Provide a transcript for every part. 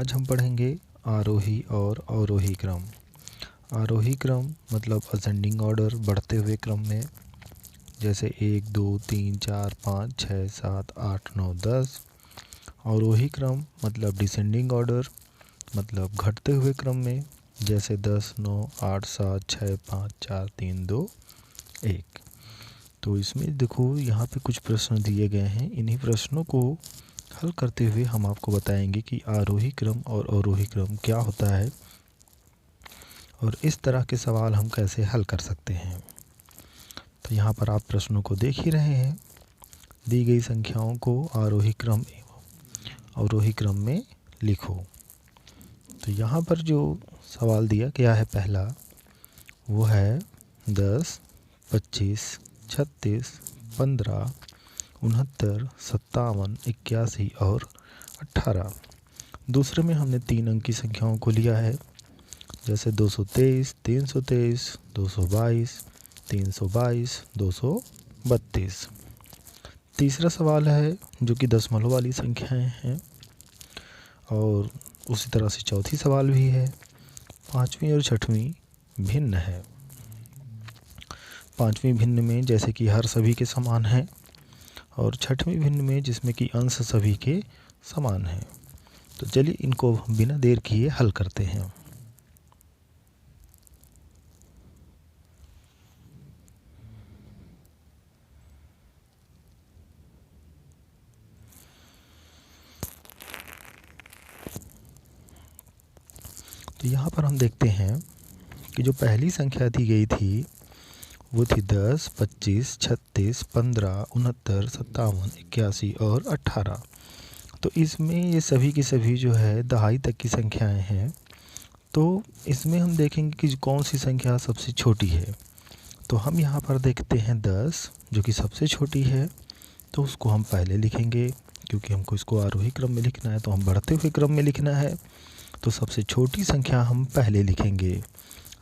आज हम पढ़ेंगे आरोही और अवरोही क्रम। आरोही क्रम मतलब असेंडिंग ऑर्डर, बढ़ते हुए क्रम में, जैसे 1 2 3 4 5 6 7 8 9 10। अवरोही क्रम मतलब डिसेंडिंग ऑर्डर, मतलब घटते हुए क्रम में, जैसे 10 9 8 7 6 5 4 3 2 1। तो इसमें देखो, यहाँ पे कुछ प्रश्न दिए गए हैं। इन्हीं प्रश्नों को हल करते हुए हम आपको बताएंगे कि आरोही क्रम और अवरोही क्रम क्या होता है और इस तरह के सवाल हम कैसे हल कर सकते हैं। तो यहाँ पर आप प्रश्नों को देख ही रहे हैं। दी गई संख्याओं को आरोही क्रम एवं अवरोही क्रम में लिखो। तो यहाँ पर जो सवाल दिया गया है पहला, वो है 10, 25, 36, 15, 69, 57, 81 और 18। दूसरे में हमने 3 अंक की संख्याओं को लिया है, जैसे 223, 323, 222, 322, 232। तीसरा सवाल है जो कि दशमलव वाली संख्याएं हैं, और उसी तरह से चौथी सवाल भी है। पांचवी और छठवीं भिन्न है। पांचवी भिन्न में जैसे कि हर सभी के समान है, और छठवीं भिन्न में जिसमें कि अंश सभी के समान है। तो चलिए इनको बिना देर किए हल करते हैं। तो यहाँ पर हम देखते हैं कि जो पहली संख्या दी गई थी वो थी 10, 25, 36, 15, 69, 57, 81 और 18। तो इसमें ये सभी की सभी जो है दहाई तक की संख्याएं हैं। तो इसमें हम देखेंगे कि कौन सी संख्या सबसे छोटी है। तो हम यहाँ पर देखते हैं 10 जो कि सबसे छोटी है, तो उसको हम पहले लिखेंगे, क्योंकि हमको इसको आरोही क्रम में लिखना है, तो हम बढ़ते हुए क्रम में लिखना है। तो सबसे छोटी संख्या हम पहले लिखेंगे।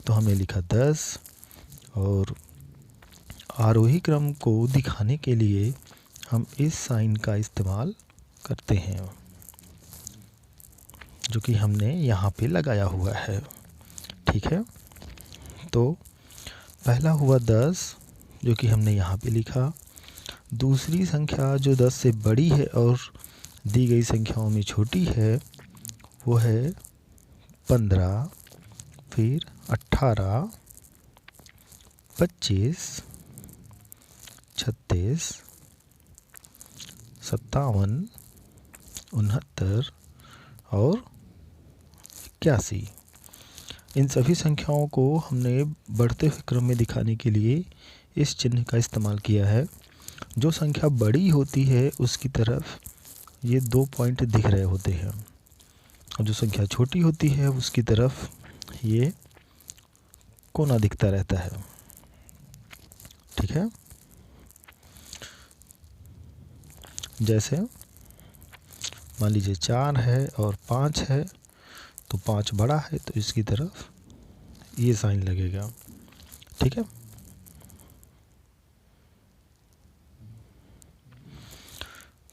तो हमने लिखा 10, और आरोही क्रम को दिखाने के लिए हम इस साइन का इस्तेमाल करते हैं, जो कि हमने यहाँ पे लगाया हुआ है। ठीक है, तो पहला हुआ 10 जो कि हमने यहाँ पे लिखा। दूसरी संख्या जो 10 से बड़ी है और दी गई संख्याओं में छोटी है, वो है 15, फिर 18, 25, 36, 57, 69 और 81। इन सभी संख्याओं को हमने बढ़ते हुए क्रम में दिखाने के लिए इस चिन्ह का इस्तेमाल किया है। जो संख्या बड़ी होती है उसकी तरफ ये 2 पॉइंट दिख रहे होते हैं, और जो संख्या छोटी होती है उसकी तरफ ये कोना दिखता रहता है। ठीक है, जैसे मान लीजिए 4 है और 5 है, तो 5 बड़ा है तो इसकी तरफ ये साइन लगेगा। ठीक है,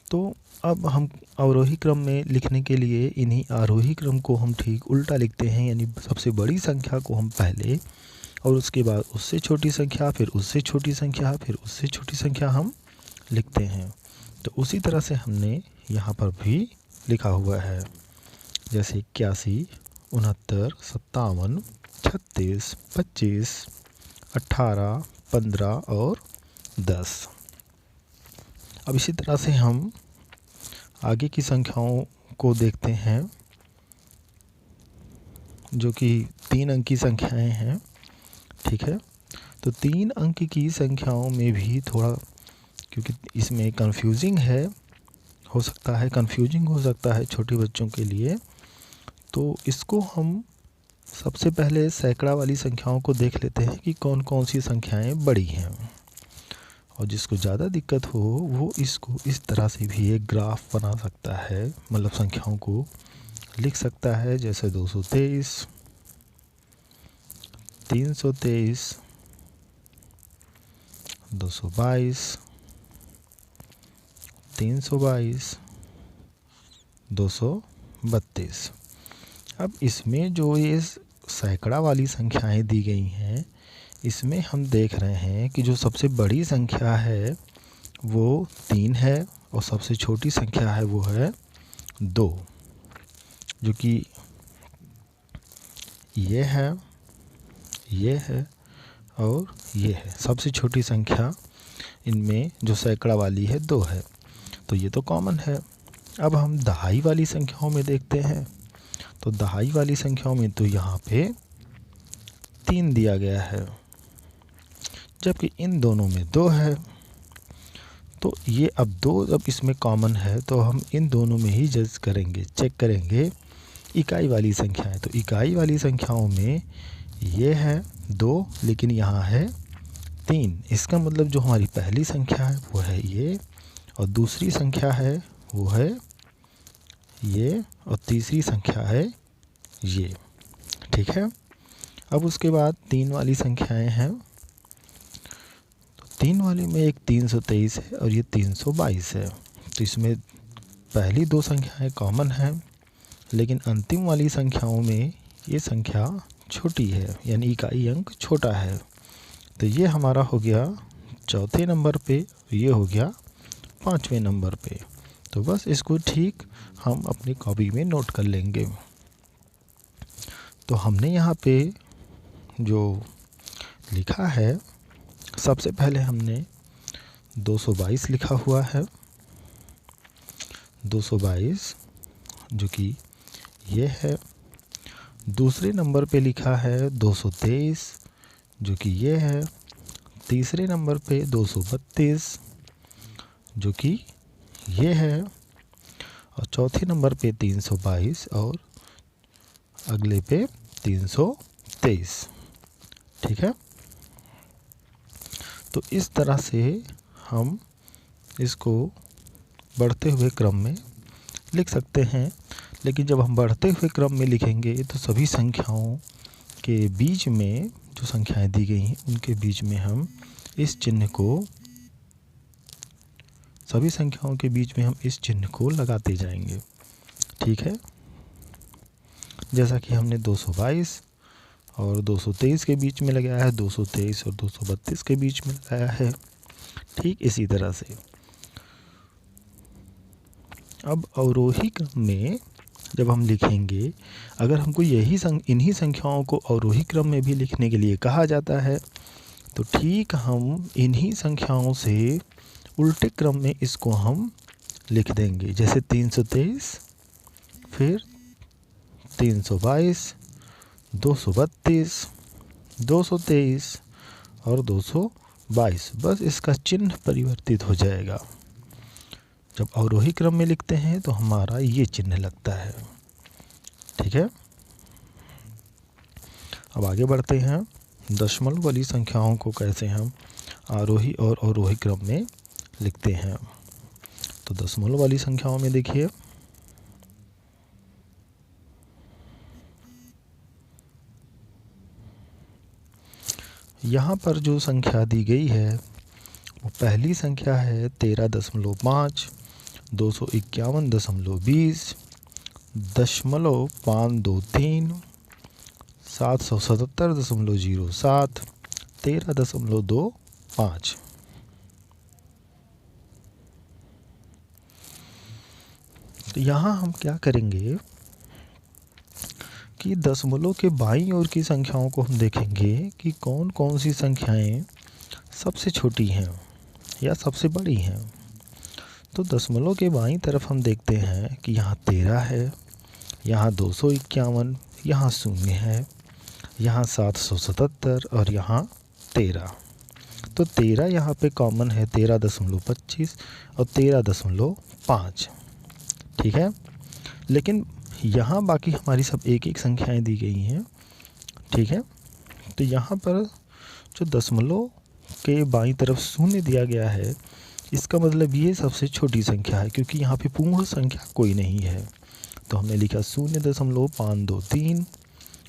तो अब हम अवरोही क्रम में लिखने के लिए इन्हीं आरोही क्रम को हम ठीक उल्टा लिखते हैं, यानी सबसे बड़ी संख्या को हम पहले, और उसके बाद उससे छोटी संख्या, फिर उससे छोटी संख्या, फिर उससे छोटी संख्या हम लिखते हैं। तो उसी तरह से हमने यहाँ पर भी लिखा हुआ है, जैसे 81, 69, 57, 36, 25, 18, 15 और 10। अब इसी तरह से हम आगे की संख्याओं को देखते हैं, जो कि 3 अंक की संख्याएं हैं। ठीक है, तो 3 अंक की संख्याओं में भी थोड़ा, क्योंकि इसमें कंफ्यूजिंग हो सकता है छोटे बच्चों के लिए, तो इसको हम सबसे पहले सैकड़ा वाली संख्याओं को देख लेते हैं कि कौन कौन सी संख्याएं बड़ी हैं। और जिसको ज़्यादा दिक्कत हो वो इसको इस तरह से भी एक ग्राफ बना सकता है, मतलब संख्याओं को लिख सकता है, जैसे 223, 323, 222, 322, 232। अब इसमें जो ये सैकड़ा वाली संख्याएं दी गई हैं, इसमें हम देख रहे हैं कि जो सबसे बड़ी संख्या है वो 3 है और सबसे छोटी संख्या है वो है 2, जो कि ये है और ये है। सबसे छोटी संख्या इनमें जो सैकड़ा वाली है 2 है, तो ये तो कॉमन है। अब हम दहाई वाली संख्याओं में देखते हैं, तो दहाई वाली संख्याओं में तो यहाँ पे 3 दिया गया है, जबकि इन दोनों में 2 है। तो ये अब 2 जब इसमें कॉमन है तो हम इन दोनों में ही जज करेंगे, चेक करेंगे इकाई वाली संख्याएं। तो इकाई वाली संख्याओं में ये है 2, लेकिन यहाँ है 3। इसका मतलब जो हमारी पहली संख्या है वो है ये, और दूसरी संख्या है वो है ये, और तीसरी संख्या है ये। ठीक है। अब उसके बाद 3 वाली संख्याएं हैं। तो 3 वाली में एक 323 है और ये 322 है। तो इसमें पहली 2 संख्याएं कॉमन हैं, लेकिन अंतिम वाली संख्याओं में ये संख्या छोटी है, यानी इकाई अंक छोटा है। तो ये हमारा हो गया चौथे नंबर पे, ये हो गया 5वें नंबर पे। तो बस इसको ठीक हम अपनी कॉपी में नोट कर लेंगे। तो हमने यहाँ पे जो लिखा है, सबसे पहले हमने 222 लिखा हुआ है, 222 जो कि ये है। दूसरे नंबर पे लिखा है 223 जो कि ये है। तीसरे नंबर पे 232 जो कि ये है, और चौथे नंबर पे 322 और अगले पे 323। ठीक है। तो इस तरह से हम इसको बढ़ते हुए क्रम में लिख सकते हैं। लेकिन जब हम बढ़ते हुए क्रम में लिखेंगे तो सभी संख्याओं के बीच में जो संख्याएं दी गई हैं उनके बीच में हम इस चिन्ह को, सभी संख्याओं के बीच में हम इस चिन्ह को लगाते जाएंगे। ठीक है। जैसा कि हमने 222 और 223 के बीच में लगाया है, 223 और 232 के बीच में लगाया है। ठीक इसी तरह से अब अवरोही क्रम में जब हम लिखेंगे, अगर हमको इन्हीं संख्याओं को अवरोही क्रम में भी लिखने के लिए कहा जाता है, तो ठीक हम इन्हीं संख्याओं से उल्टे क्रम में इसको हम लिख देंगे। जैसे 323, फिर 322, 232, 223 और 222। बस इसका चिन्ह परिवर्तित हो जाएगा। जब अवरोही क्रम में लिखते हैं तो हमारा ये चिन्ह लगता है। ठीक है। अब आगे बढ़ते हैं, दशमलव वाली संख्याओं को कैसे हम आरोही और अवरोही क्रम में लिखते हैं। तो दशमलव वाली संख्याओं में देखिए, यहाँ पर जो संख्या दी गई है वो पहली संख्या है 13.5, 251.20, 523, 777.07, 13.25। तो यहाँ हम क्या करेंगे कि दशमलव के बाईं ओर की संख्याओं को हम देखेंगे कि कौन कौन सी संख्याएं सबसे छोटी हैं या सबसे बड़ी हैं। तो दशमलव के बाईं तरफ हम देखते हैं कि यहाँ 13 है, यहाँ 251, यहाँ 0 है, यहाँ 777 और यहाँ 13। तो 13 यहाँ पे कॉमन है, 13.25 और 13.5। ठीक है। लेकिन यहाँ बाकी हमारी सब एक एक संख्याएं दी गई हैं। ठीक है। तो यहाँ पर जो दशमलव के बाईं तरफ 0 दिया गया है, इसका मतलब ये सबसे छोटी संख्या है, क्योंकि यहाँ पे पूर्ण संख्या कोई नहीं है। तो हमने लिखा 0.523।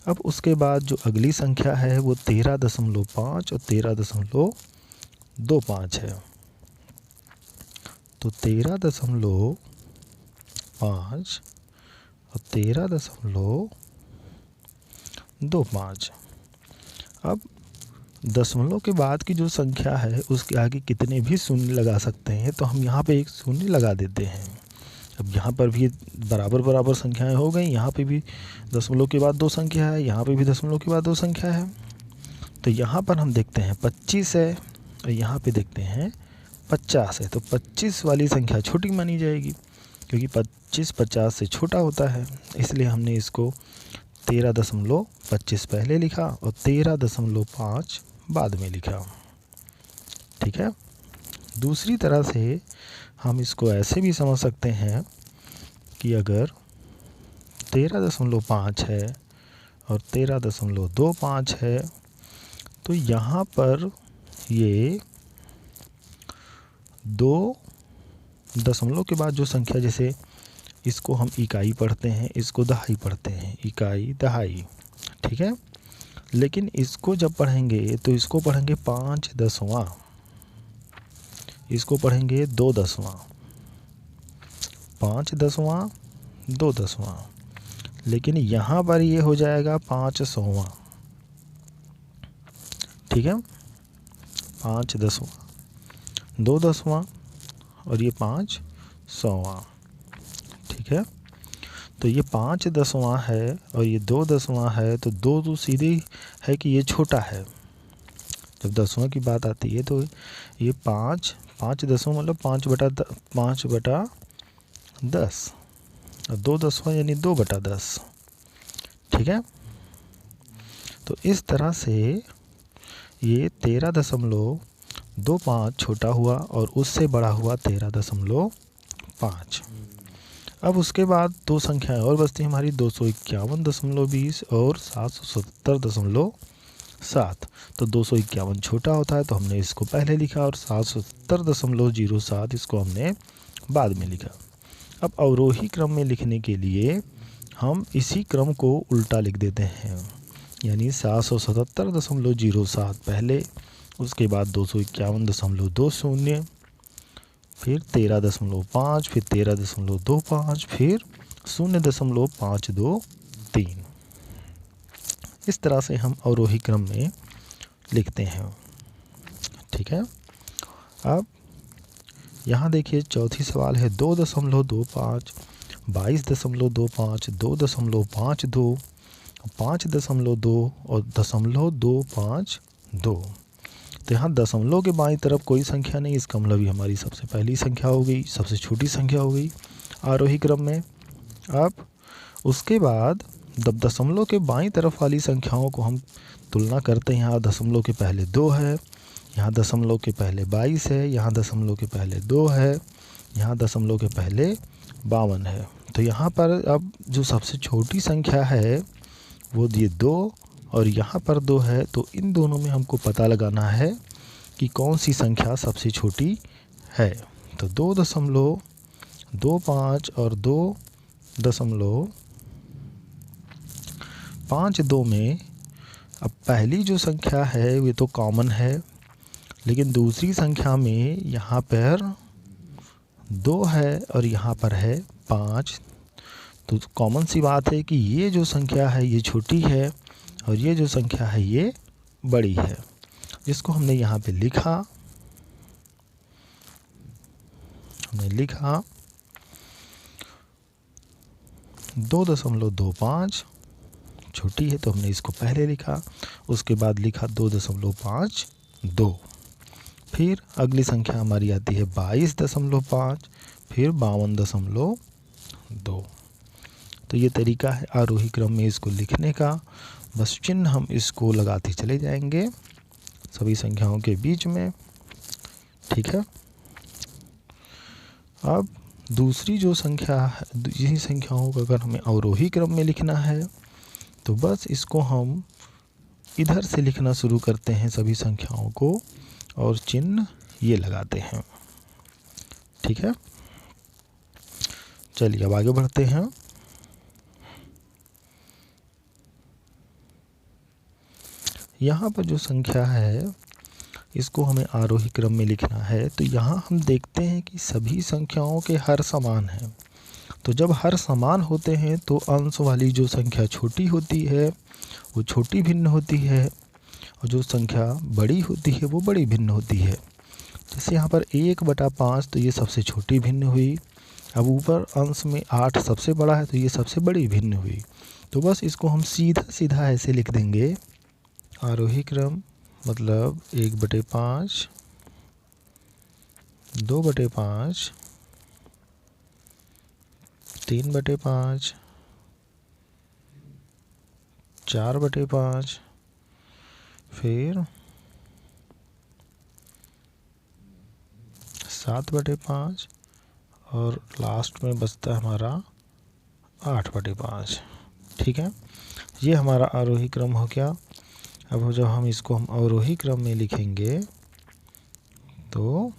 अब उसके बाद जो अगली संख्या है वो 13.5 और 13.25 है। तो 13.5 और 13.25 2 5। अब दशमलव के बाद की जो संख्या है उसके आगे कितने भी शून्य लगा सकते हैं, तो हम यहाँ पे एक शून्य लगा देते हैं। अब यहाँ पर भी बराबर बराबर संख्याएं हो गई, यहाँ पे भी दशमलव के बाद 2 संख्या है, यहाँ पे भी दशमलव के बाद 2 संख्या है। तो यहाँ पर हम देखते हैं 25 है और यहाँ पे देखते हैं 50 है। तो 25 वाली संख्या छोटी मानी जाएगी क्योंकि 25 50 से छोटा होता है, इसलिए हमने इसको 13.25 पहले लिखा और 13.5 बाद में लिखा। ठीक है। दूसरी तरह से हम इसको ऐसे भी समझ सकते हैं कि अगर 13.5 है और 13.25 है तो यहाँ पर ये 2 दशमलव के बाद जो संख्या, जैसे इसको हम इकाई पढ़ते हैं, इसको दहाई पढ़ते हैं, इकाई दहाई। ठीक है। लेकिन इसको जब पढ़ेंगे तो इसको पढ़ेंगे 5 दसवां, इसको पढ़ेंगे 2 दसवां, 5 दसवां 2 दसवां। लेकिन यहाँ पर ये हो जाएगा 5 सौवां। ठीक है। 5 दसवां 2 दसवां और ये 5 सौवां। ठीक है। तो ये 5 दसवां है और ये 2 दसवां है, तो 2 तो सीधे है कि ये छोटा है। जब दसवां की बात आती है तो ये 5 दसवां मतलब 5/10 और 2 दसवां यानी 2/10। ठीक है। तो इस तरह से ये 13.25 छोटा हुआ और उससे बड़ा हुआ 13.5। अब उसके बाद 2 संख्याएं और बचती हमारी 251.20 और 770.7। तो 251 छोटा होता है तो हमने इसको पहले लिखा और 770.07 इसको हमने बाद में लिखा। अब अवरोही क्रम में लिखने के लिए हम इसी क्रम को उल्टा लिख देते हैं, यानी 777.07 पहले, उसके बाद 251.20, फिर 13.5, फिर 13.25, फिर 0.523। इस तरह से हम अवरोही क्रम में लिखते हैं। ठीक है। अब यहाँ देखिए चौथी सवाल है 2.25, 22.25, 2.52, 5.2 और 0.252। तो यहाँ दशमलव के बाईं तरफ कोई संख्या नहीं, इसका मतलब ये हमारी सबसे पहली संख्या हो गई, सबसे छोटी संख्या हो गई आरोही क्रम में। अब उसके बाद जब दशमलव के बाईं तरफ वाली संख्याओं को हम तुलना करते हैं, यहाँ दशमलव के पहले 2 है, यहाँ दशमलव के पहले 22 है, यहाँ दशमलव के पहले 2 है, यहाँ दशमलव के पहले 52 है। तो यहाँ पर अब जो सबसे छोटी संख्या है वो ये 2 और यहाँ पर 2 है, तो इन दोनों में हमको पता लगाना है कि कौन सी संख्या सबसे छोटी है। तो 2.25 और 2.52 में अब पहली जो संख्या है वो तो कॉमन है, लेकिन दूसरी संख्या में यहाँ पर 2 है और यहाँ पर है 5। तो कॉमन सी बात है कि ये जो संख्या है ये छोटी है और ये जो संख्या है ये बड़ी है, जिसको हमने यहाँ पे लिखा। हमने लिखा 2.25 छोटी है तो हमने इसको पहले लिखा, उसके बाद लिखा 2.52। फिर अगली संख्या हमारी आती है 22.5, फिर 52.2। तो ये तरीका है आरोही क्रम में इसको लिखने का। बस चिन्ह हम इसको लगाते चले जाएंगे सभी संख्याओं के बीच में। ठीक है। अब दूसरी जो संख्या है, यही संख्याओं को अगर हमें अवरोही क्रम में लिखना है तो बस इसको हम इधर से लिखना शुरू करते हैं सभी संख्याओं को और चिन्ह ये लगाते हैं। ठीक है। चलिए अब आगे बढ़ते हैं। यहाँ पर जो संख्या है इसको हमें आरोही क्रम में लिखना है, तो यहाँ हम देखते हैं कि सभी संख्याओं के हर समान हैं। तो जब हर समान होते हैं तो अंश वाली जो संख्या छोटी होती है वो छोटी भिन्न होती है, और जो संख्या बड़ी होती है वो बड़ी भिन्न होती है। जैसे यहाँ पर 1/5 तो ये सबसे छोटी भिन्न हुई। अब ऊपर अंश में 8 सबसे बड़ा है तो ये सबसे बड़ी भिन्न हुई। तो बस इसको हम सीधा सीधा ऐसे लिख देंगे, आरोही क्रम मतलब 1/5, 2/5, 3/5, 4/5, फिर 7/5 और लास्ट में बचता है हमारा 8/5। ठीक है, ये हमारा आरोही क्रम हो गया। अब जब हम इसको अवरोही क्रम में लिखेंगे तो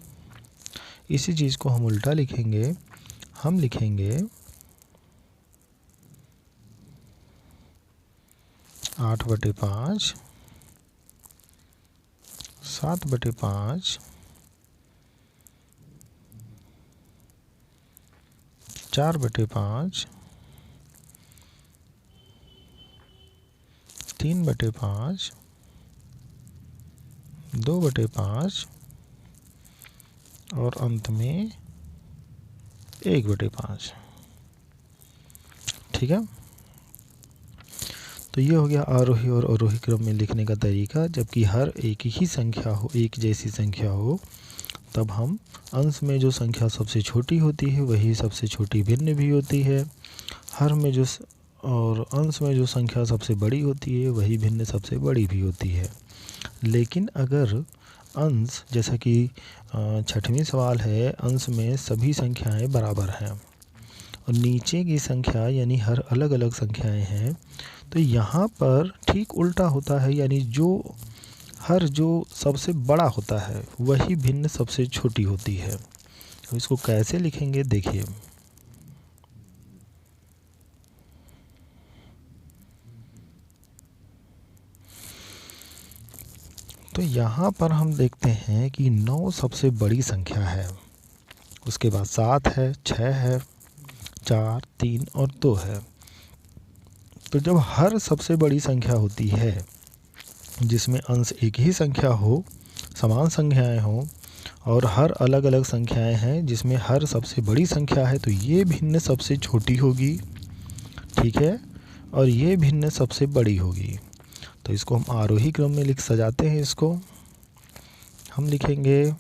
इसी चीज़ को हम उल्टा लिखेंगे। हम लिखेंगे 8/5, 7/5, 4/5, 3/5, 2/5 और अंत में 1/5। ठीक है, तो ये हो गया आरोही और अवरोही क्रम में लिखने का तरीका। जबकि हर एक ही संख्या हो, एक जैसी संख्या हो, तब हम अंश में जो संख्या सबसे छोटी होती है वही सबसे छोटी भिन्न भी होती है। हर में जो और अंश में जो संख्या सबसे बड़ी होती है वही भिन्न सबसे बड़ी भी होती है। लेकिन अगर अंश, जैसा कि 6वां सवाल है, अंश में सभी संख्याएं बराबर हैं और नीचे की संख्या यानी हर अलग अलग संख्याएं हैं, तो यहाँ पर ठीक उल्टा होता है, यानी जो सबसे बड़ा होता है वही भिन्न सबसे छोटी होती है। तो इसको कैसे लिखेंगे देखिए। तो यहाँ पर हम देखते हैं कि 9 सबसे बड़ी संख्या है, उसके बाद 7 है, 6 है, 4, 3 और 2 है। तो जब हर सबसे बड़ी संख्या होती है जिसमें अंश एक ही संख्या हो, समान संख्याएं हों, और हर अलग अलग संख्याएं हैं जिसमें हर सबसे बड़ी संख्या है, तो ये भिन्न सबसे छोटी होगी। ठीक है, और ये भिन्न सबसे बड़ी होगी। तो इसको हम आरोही क्रम में सजाते हैं। इसको हम लिखेंगे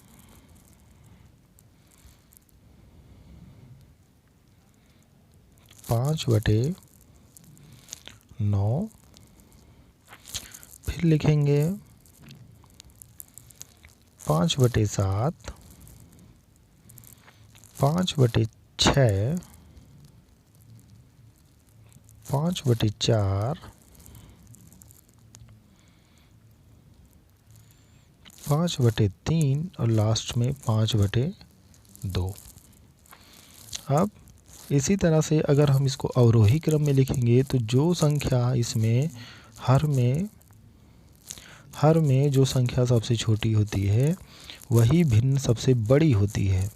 5/9, फिर लिखेंगे 5/7, 5/6, 5/4, 5/3 और लास्ट में 5/2। अब इसी तरह से अगर हम इसको अवरोही क्रम में लिखेंगे तो जो संख्या इसमें हर में जो संख्या सबसे छोटी होती है वही भिन्न सबसे बड़ी होती है,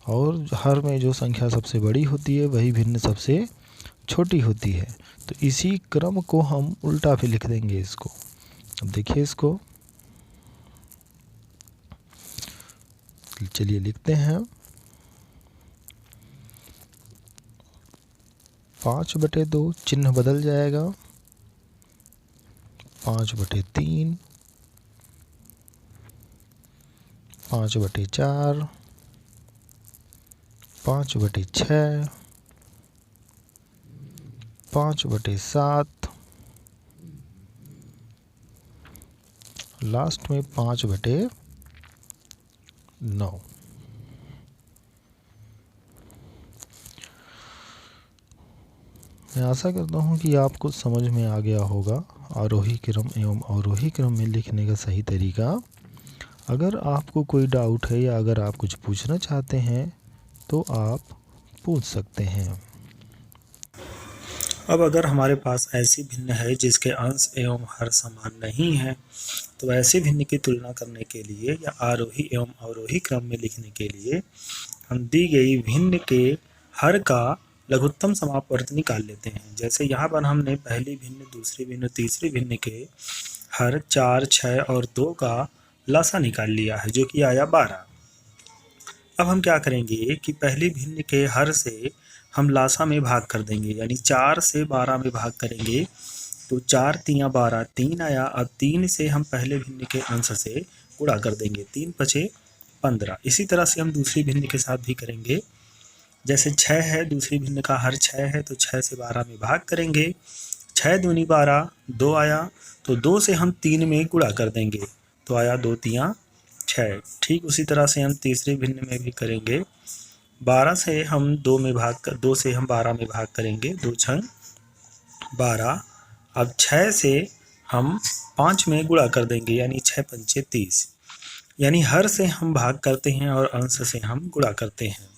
और हर में जो संख्या सबसे बड़ी होती है वही भिन्न सबसे छोटी होती है। तो इसी क्रम को हम उल्टा भी लिख देंगे इसको। अब देखिए इसको, चलिए लिखते हैं 5/2, चिन्ह बदल जाएगा, 5/3, 5/4, 5/6, 5/7, लास्ट में 5/9। मैं आशा करता हूँ कि आपको समझ में आ गया होगा आरोही क्रम एवं अवरोही क्रम में लिखने का सही तरीका। अगर आपको कोई डाउट है या अगर आप कुछ पूछना चाहते हैं तो आप पूछ सकते हैं। अब अगर हमारे पास ऐसी भिन्न है जिसके अंश एवं हर समान नहीं है, तो ऐसे भिन्न की तुलना करने के लिए या आरोही एवं अवरोही क्रम में लिखने के लिए हम दी गई भिन्न के हर का लघुत्तम समापवर्त निकाल लेते हैं। जैसे यहाँ पर हमने पहली भिन्न, दूसरी भिन्न, तीसरी भिन्न के हर 4, 6 और 2 का लसा निकाल लिया है, जो कि आया 12। अब हम क्या करेंगे कि पहली भिन्न के हर से हम लासा में भाग कर देंगे, यानी 4 से 12 में भाग करेंगे तो 4 तियाँ 12, 3 आया। अब 3 से हम पहले भिन्न के अंश से गुणा कर देंगे, 3 पचे 15। इसी तरह से हम दूसरी भिन्न के साथ भी करेंगे। जैसे 6 है, दूसरी भिन्न का हर 6 है तो 6 से 12 में भाग करेंगे, 6 दूनी 12, 2 आया तो 2 से हम 3 में गुणा कर देंगे तो आया 2 तियाँ 6। ठीक उसी तरह से हम तीसरी भिन्न में भी करेंगे। 12 से हम 2 से हम 12 में भाग करेंगे, 2 छंग 12। अब 6 से हम 5 में गुणा कर देंगे, यानी 6 पंचे 30। यानी हर से हम भाग करते हैं और अंश से हम गुणा करते हैं।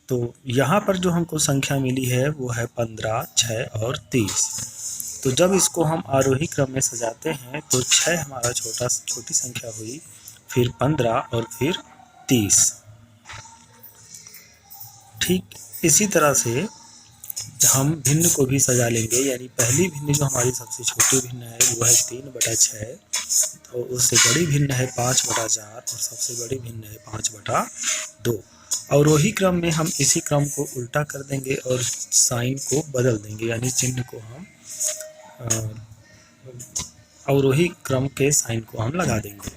तो यहाँ पर जो हमको संख्या मिली है वो है 15, 6 और 30। तो जब इसको हम आरोही क्रम में सजाते हैं तो 6 हमारा छोटी संख्या हुई, फिर 15 और फिर 30। ठीक इसी तरह से हम भिन्न को भी सजा लेंगे, यानी पहली भिन्न जो हमारी सबसे छोटी भिन्न है वो है 3/6, तो उससे बड़ी भिन्न है 5/4 और सबसे बड़ी भिन्न है 5/2। अवरोही क्रम में हम इसी क्रम को उल्टा कर देंगे और साइन को बदल देंगे, यानी चिन्ह को हम अवरोही क्रम के साइन को हम लगा देंगे।